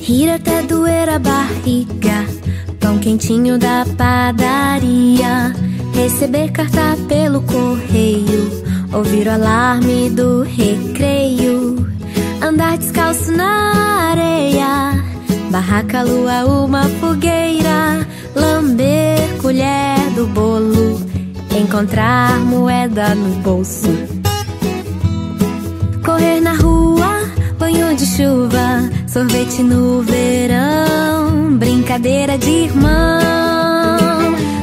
Rir até doer a barriga, pão quentinho da padaria, receber carta pelo correio, ouvir o alarme do recreio, andar descalço na areia, barraca, lua, uma fogueira, lamber colher do bolo, encontrar moeda no bolso, correr na rua, banho de chuva, sorvete no verão, brincadeira de irmão.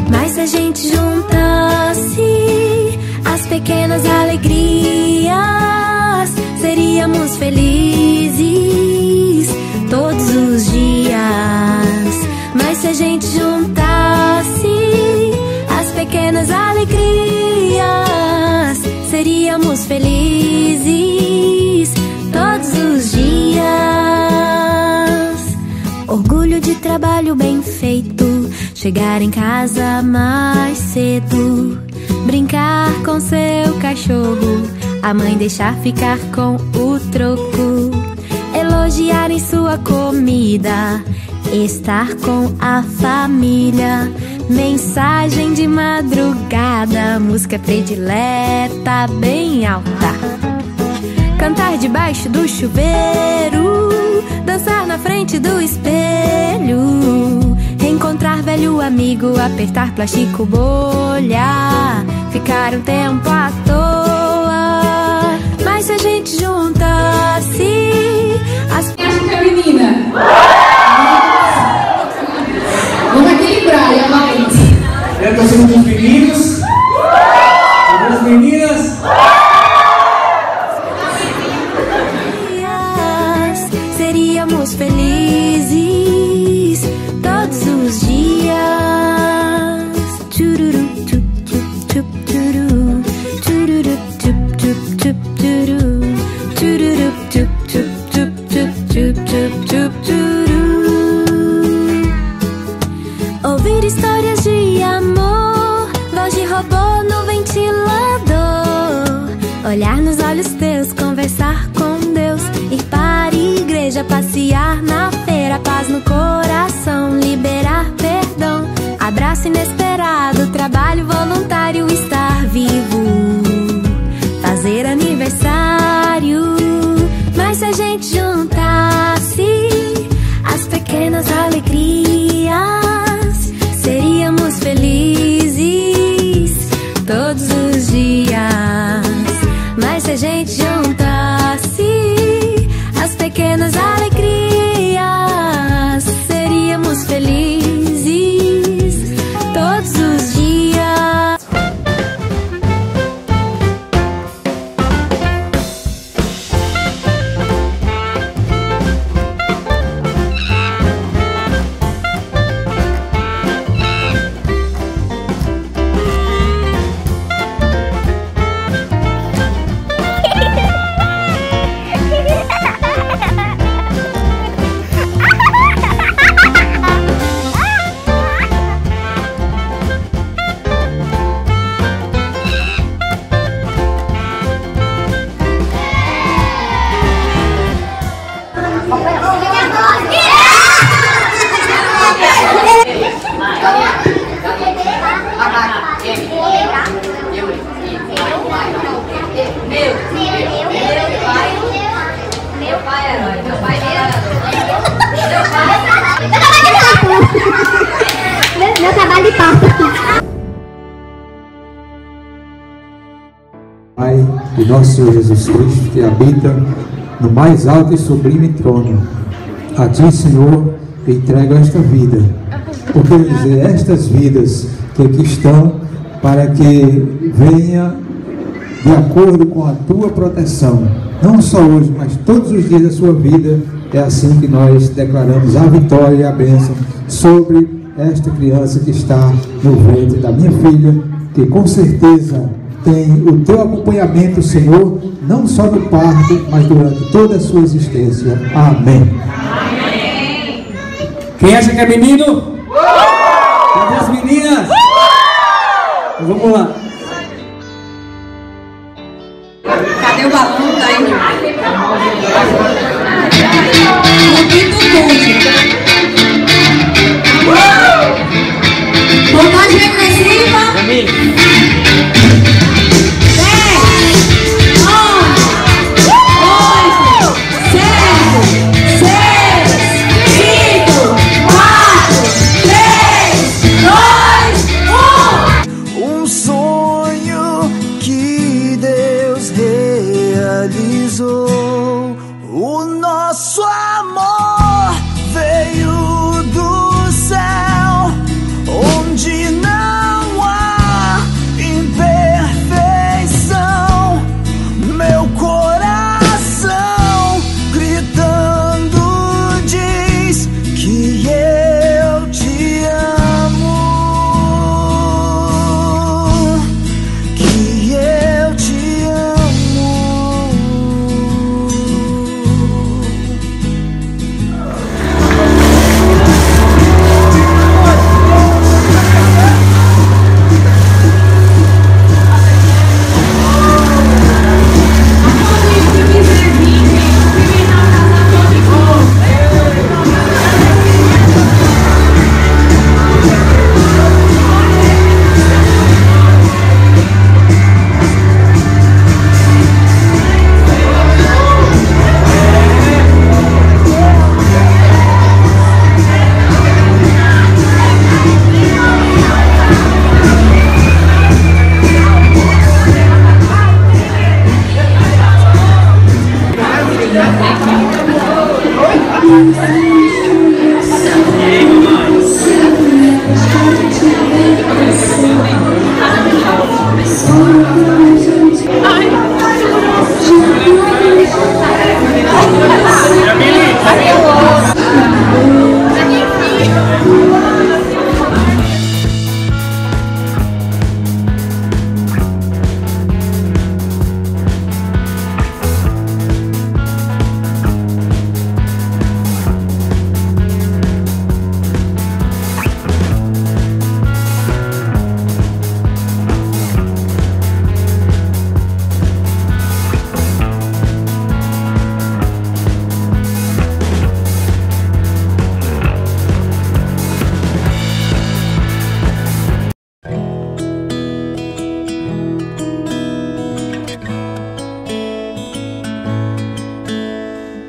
Mas se a gente juntasse as pequenas alegrias, seríamos felizes todos os dias. Mas se a gente juntasse as pequenas alegrias, seríamos felizes todos os dias. Orgulho de trabalho bem feito, chegar em casa mais cedo, brincar com seu cachorro, a mãe deixar ficar com o troco, elogiar em sua comida, estar com a família, mensagem de madrugada, música predileta bem alta, cantar debaixo do chuveiro, dançar na frente do espelho, reencontrar velho amigo, apertar plástico bolha, ficar um tempo à toa. Mas se a gente juntasse as... Acho que é menina. Vamos equilibrar, é mais. Eu tô sendo dos meninos. Das meninas. Seríamos felizes todos os dias. Chururu, chup, chup, chup, churu. Chururu, chup, chup, chup, churu. Chururu, chup, chup, chup, chup, chup, chup, chup, churu. Ouvir histórias de amor, voz de robô no ventilador, olhar nos olhos teus, conversar com Deus, ir para a igreja, passear na feira, paz no coração, liberar perdão, abraço inesperado, trabalho voluntário, estar vivo, fazer aniversário. Mas se a gente juntasse as pequenas alegrias, seríamos felizes todos os dias. Mas se a gente juntasse as pequenas alegrias, seríamos felizes todos os dias. Meu trabalho de parto. Pai de nosso Senhor Jesus Cristo, que habita no mais alto e sublime trono, a Ti, Senhor, entrego esta vida, porque dizer estas vidas que aqui estão, para que venha de acordo com a Tua proteção, não só hoje, mas todos os dias da sua vida. É assim que nós declaramos a vitória e a bênção sobre esta criança que está no ventre da minha filha, que com certeza tem o Teu acompanhamento, Senhor, não só no parto, mas durante toda a sua existência. Amém. Amém. Quem acha que é menino? Cadê as meninas? Então, vamos lá. Cadê o balão? Tá aí. O quinto ponto. Nosso amor veio do céu, onde não há imperfeição. Meu coração gritando diz que eu te amo, que eu te amo.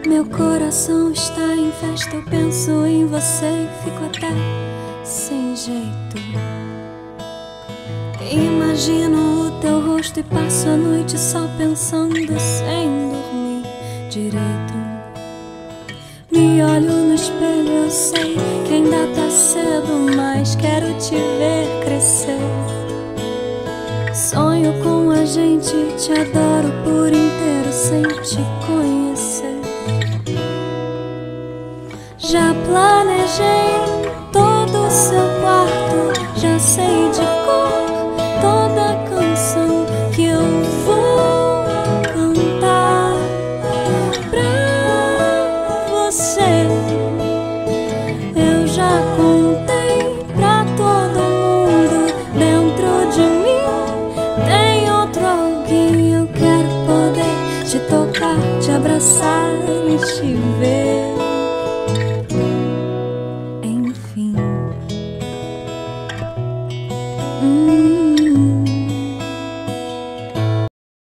Meu coração está em festa, eu penso em você e fico até sem jeito. Imagino o teu rosto e passo a noite só pensando sem dormir direito. Me olho no espelho, eu sei que ainda tá cedo, mas quero te ver crescer. Sonho com a gente, te adoro por inteiro sem te conhecer. Já planejei todo o seu quarto, já sei de cor toda a canção que eu vou cantar pra você. Eu já contei pra todo mundo, dentro de mim tem outro alguém. Eu quero poder te tocar, te abraçar e te ver. Enfim.